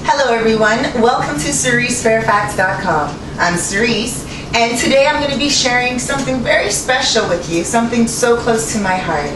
Hello everyone, welcome to CeriseFairfax.com. I'm Cerise, and today I'm going to be sharing something very special with you, something so close to my heart.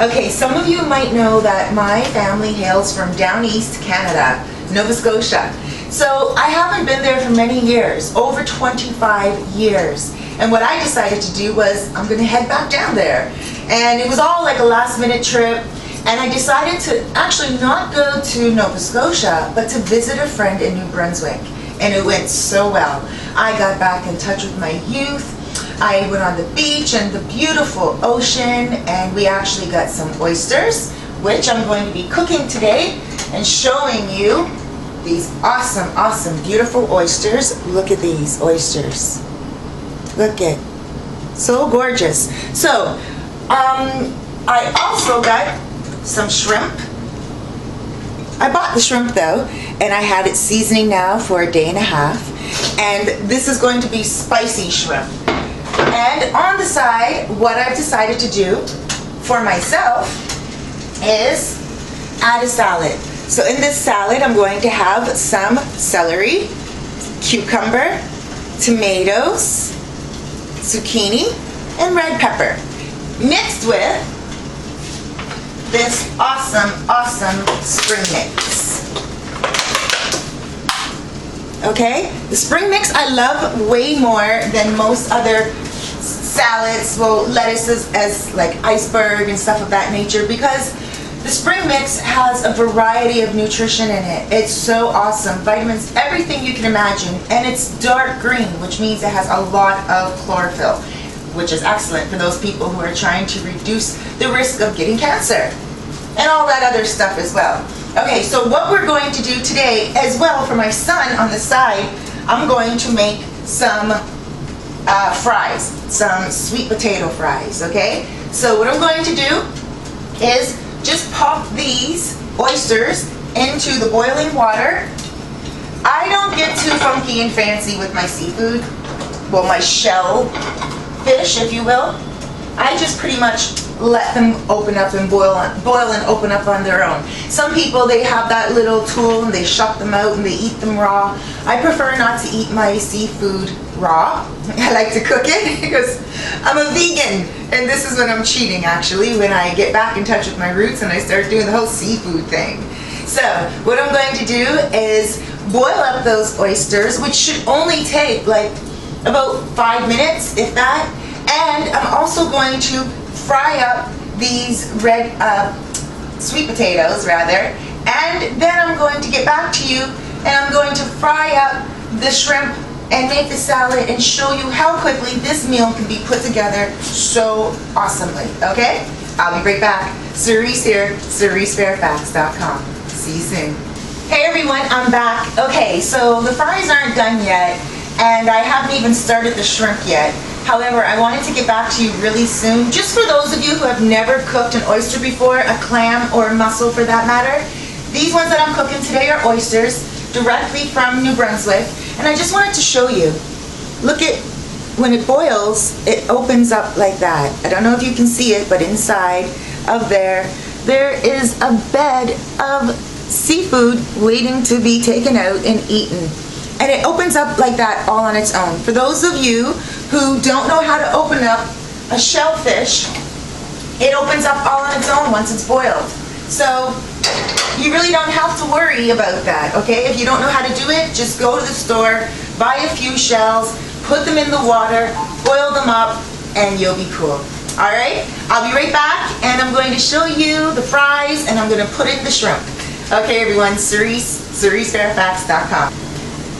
Okay, some of you might know that my family hails from down east Canada, Nova Scotia. So I haven't been there for many years, over 25 years. And what I decided to do was I'm going to head back down there. And it was all like a last minute trip. And I decided to actually not go to Nova Scotia, but to visit a friend in New Brunswick. And it went so well. I got back in touch with my youth. I went on the beach and the beautiful ocean, and we actually got some oysters, which I'm going to be cooking today and showing you these awesome, awesome, beautiful oysters. Look at these oysters. Look at, so gorgeous. So, I also got some shrimp. I bought the shrimp though, and I had it seasoning now for a day and a half. And this is going to be spicy shrimp. And on the side, what I've decided to do for myself is add a salad. So in this salad, I'm going to have some celery, cucumber, tomatoes, zucchini, and red pepper, mixed with this awesome, awesome spring mix. Okay, the spring mix I love way more than most other salads, well, lettuces as like iceberg and stuff of that nature, because the spring mix has a variety of nutrition in it. It's so awesome, vitamins, everything you can imagine, and it's dark green, which means it has a lot of chlorophyll, which is excellent for those people who are trying to reduce the risk of getting cancer and all that other stuff as well. Okay, so what we're going to do today as well for my son on the side, I'm going to make some fries, some sweet potato fries, okay? So what I'm going to do is just pop these oysters into the boiling water. I don't get too funky and fancy with my seafood, well, my shell fish, if you will. I just pretty much let them open up and boil and open up on their own. Some people, they have that little tool and they shuck them out and they eat them raw. I prefer not to eat my seafood raw. I like to cook it because I'm a vegan, and this is when I'm cheating actually, when I get back in touch with my roots and I start doing the whole seafood thing. So what I'm going to do is boil up those oysters, which should only take like about 5 minutes, if that. And I'm also going to fry up these red sweet potatoes rather, and then I'm going to get back to you and I'm going to fry up the shrimp and make the salad and show you how quickly this meal can be put together so awesomely, okay? I'll be right back. Cerise here, CeriseFairfax.com. See you soon. Hey everyone, I'm back. Okay, so the fries aren't done yet, and I haven't even started the shrimp yet. However, I wanted to get back to you really soon, just for those of you who have never cooked an oyster before, a clam or a mussel for that matter. These ones that I'm cooking today are oysters, directly from New Brunswick, and I just wanted to show you. Look at, when it boils, it opens up like that. I don't know if you can see it, but inside of there is a bed of seafood waiting to be taken out and eaten. And it opens up like that all on its own. For those of you who don't know how to open up a shellfish, it opens up all on its own once it's boiled. So you really don't have to worry about that, okay? If you don't know how to do it, just go to the store, buy a few shells, put them in the water, boil them up, and you'll be cool. All right? I'll be right back, and I'm going to show you the fries, and I'm going to put in the shrimp. Okay, everyone, CeriseFairfax.com.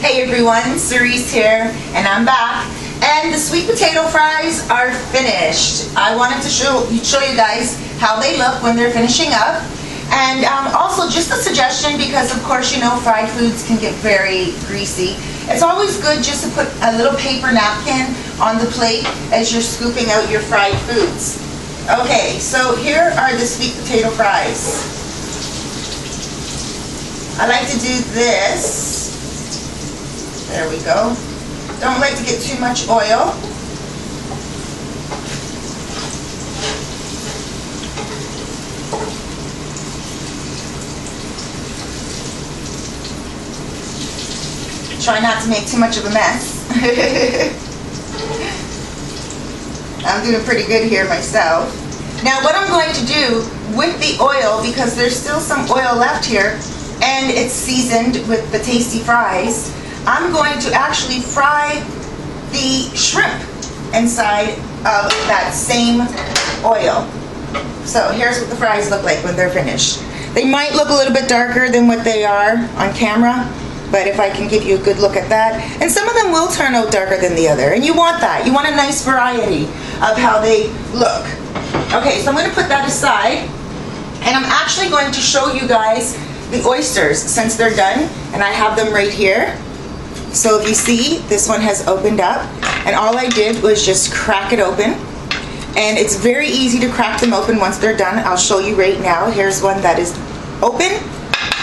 Hey everyone, Cerise here, and I'm back. And the sweet potato fries are finished. I wanted to show you guys how they look when they're finishing up. And also just a suggestion, because of course you know fried foods can get very greasy. It's always good just to put a little paper napkin on the plate as you're scooping out your fried foods. Okay, so here are the sweet potato fries. I like to do this. There we go. Don't like to get too much oil. Try not to make too much of a mess. I'm doing pretty good here myself. Now what I'm going to do with the oil, because there's still some oil left here, and it's seasoned with the tasty fries, I'm going to actually fry the shrimp inside of that same oil. So here's what the fries look like when they're finished. They might look a little bit darker than what they are on camera, but if I can give you a good look at that. And some of them will turn out darker than the other, and you want that. You want a nice variety of how they look. Okay, so I'm gonna put that aside, and I'm actually going to show you guys the oysters since they're done, and I have them right here. So if you see, this one has opened up, and all I did was just crack it open. And it's very easy to crack them open once they're done. I'll show you right now. Here's one that is open,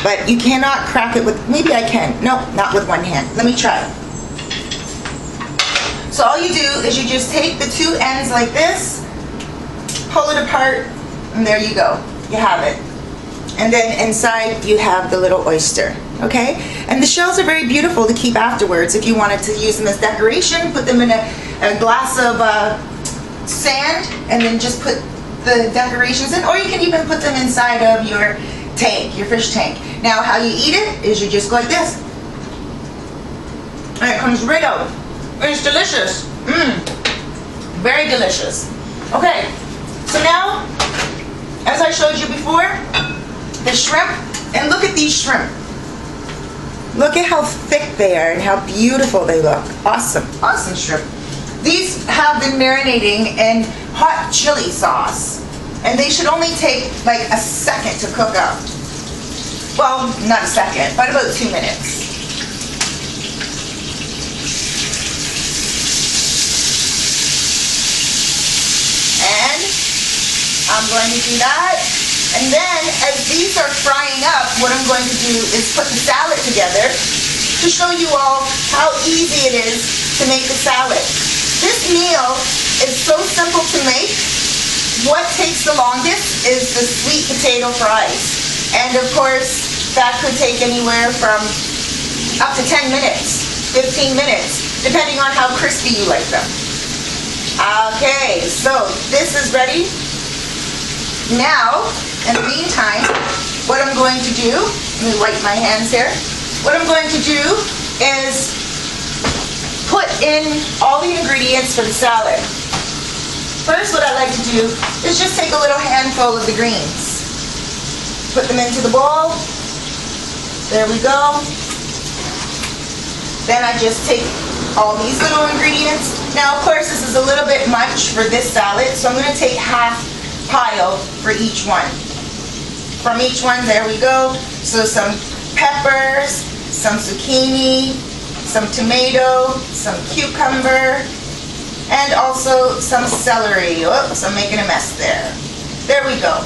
but you cannot crack it with, maybe I can. No, not with one hand. Let me try. So all you do is you just take the two ends like this, pull it apart, and there you go. You have it. And then inside you have the little oyster, okay? And the shells are very beautiful to keep afterwards. If you wanted to use them as decoration, put them in a glass of sand, and then just put the decorations in, or you can even put them inside of your tank, your fish tank. Now how you eat it is you just go like this. And it comes right out. It's delicious. Very delicious. Okay, so now, as I showed you before, the shrimp, and look at these shrimp. Look at how thick they are and how beautiful they look. Awesome, awesome shrimp. These have been marinating in hot chili sauce, and they should only take like a second to cook up. Well, not a second, but about 2 minutes. And I'm going to do that. And then, as these are frying up, what I'm going to do is put the salad together to show you all how easy it is to make the salad. This meal is so simple to make. What takes the longest is the sweet potato fries. And of course, that could take anywhere from up to 10 minutes, 15 minutes, depending on how crispy you like them. Okay, so this is ready. Now, in the meantime, what I'm going to do, let me wipe my hands here. What I'm going to do is put in all the ingredients for the salad. First, what I like to do is just take a little handful of the greens. Put them into the bowl. There we go. Then I just take all these little ingredients. Now, of course, this is a little bit much for this salad, so I'm going to take half pile for each one. From each one, there we go. So some peppers, some zucchini, some tomato, some cucumber, and also some celery. Oops, I'm making a mess there. There we go.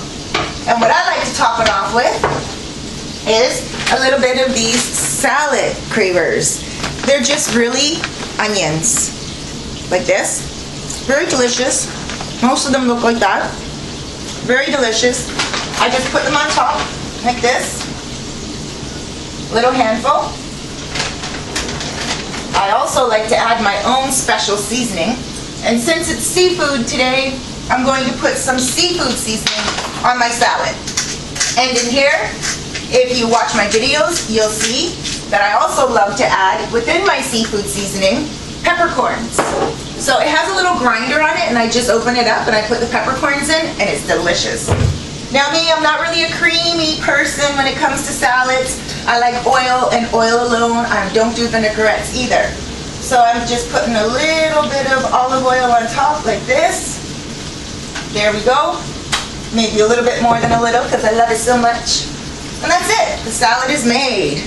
And what I like to top it off with is a little bit of these salad cravers. They're just really onions, like this. Very delicious. Most of them look like that. Very delicious. I just put them on top, like this. Little handful. I also like to add my own special seasoning. And since it's seafood today, I'm going to put some seafood seasoning on my salad. And in here, if you watch my videos, you'll see that I also love to add, within my seafood seasoning, peppercorns. So it has a little grinder on it, and I just open it up and I put the peppercorns in, and it's delicious. Now me, I'm not really a creamy person when it comes to salads. I like oil and oil alone. I don't do vinaigrettes either. So I'm just putting a little bit of olive oil on top like this. There we go. Maybe a little bit more than a little because I love it so much. And that's it. The salad is made.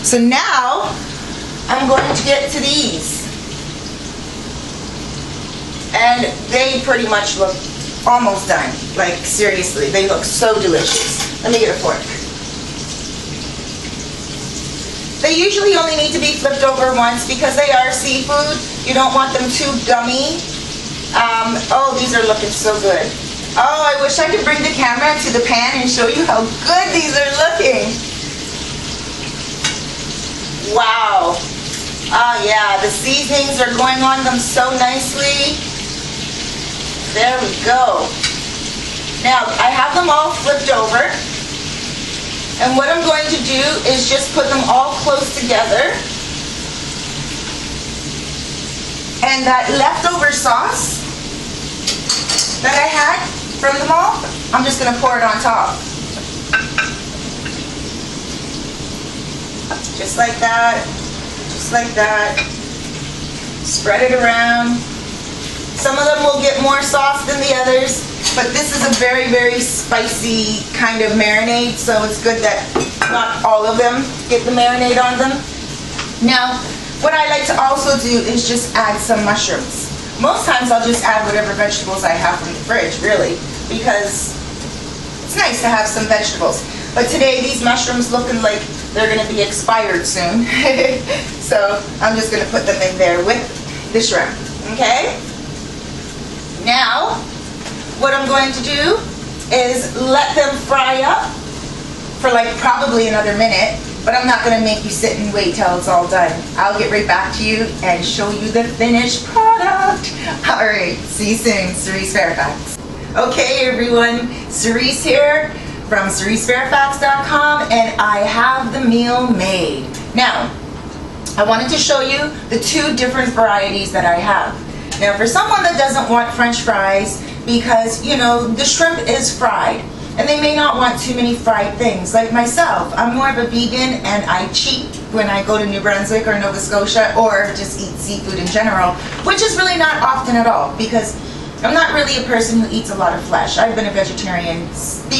So now I'm going to get to these. And they pretty much look almost done. Like, seriously, they look so delicious. Let me get a fork. They usually only need to be flipped over once because they are seafood. You don't want them too gummy. Oh, these are looking so good. Oh, I wish I could bring the camera to the pan and show you how good these are looking. yeah, the seasonings are going on them so nicely. There we go. Now, I have them all flipped over. And what I'm going to do is just put them all close together. And that leftover sauce that I had from them all, I'm just going to pour it on top. Just like that. Just like that. Spread it around. Some of them will get more sauce than the others, but this is a very, very spicy kind of marinade, so it's good that not all of them get the marinade on them. Now, what I like to also do is just add some mushrooms. Most times I'll just add whatever vegetables I have from the fridge, really, because it's nice to have some vegetables. But today, these mushrooms looking like they're going to be expired soon. So I'm just going to put them in there with the shrimp, okay? Now, what I'm going to do is let them fry up for like probably another minute, but I'm not going to make you sit and wait till it's all done. I'll get right back to you and show you the finished product. All right, see you soon, Cerise Fairfax. Okay, everyone, Cerise here from CeriseFairfax.com, and I have the meal made. Now, I wanted to show you the two different varieties that I have. Now, for someone that doesn't want French fries, because, you know, the shrimp is fried, and they may not want too many fried things. Like myself, I'm more of a vegan, and I cheat when I go to New Brunswick or Nova Scotia, or just eat seafood in general, which is really not often at all, because I'm not really a person who eats a lot of flesh. I've been a vegetarian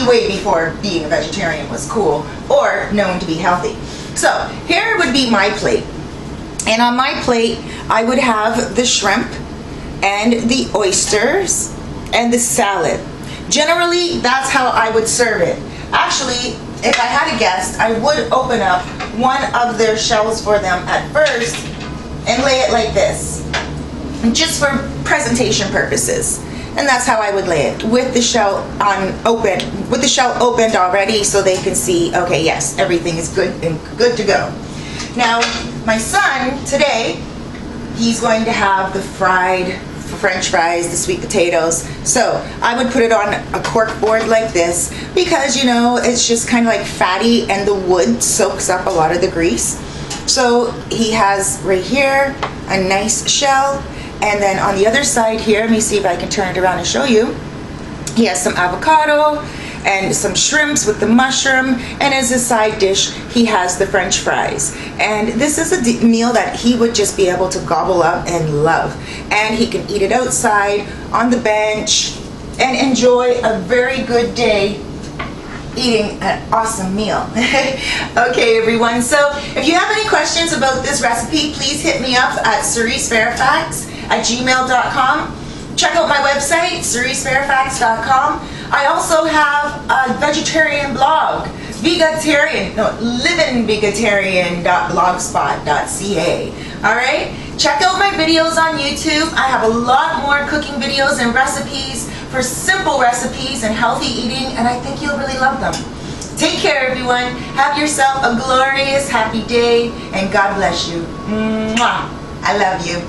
way before being a vegetarian was cool or known to be healthy. So here would be my plate. And on my plate, I would have the shrimp and the oysters and the salad. Generally, that's how I would serve it. Actually, if I had a guest, I would open up one of their shells for them at first and lay it like this, just for presentation purposes. And that's how I would lay it, with the shell opened already, so they can see, okay, yes, everything is good and good to go. Now, my son today, he's going to have the fried French fries, the sweet potatoes. So I would put it on a cork board like this, because, you know, it's just kind of like fatty, and the wood soaks up a lot of the grease. So he has right here a nice shell. And then on the other side here, let me see if I can turn it around and show you. He has some avocado and some shrimps with the mushroom. And as a side dish, he has the French fries. And this is a meal that he would just be able to gobble up and love. And he can eat it outside, on the bench, and enjoy a very good day eating an awesome meal. Okay, everyone, so if you have any questions about this recipe, please hit me up at CeriseFairfax@gmail.com. Check out my website, CeriseFairfax.com. I also have a vegetarian blog, livinvegetarian.blogspot.ca. Alright, check out my videos on YouTube. I have a lot more cooking videos and recipes for simple recipes and healthy eating, and I think you'll really love them. Take care, everyone. Have yourself a glorious, happy day, and God bless you. Mwah. I love you.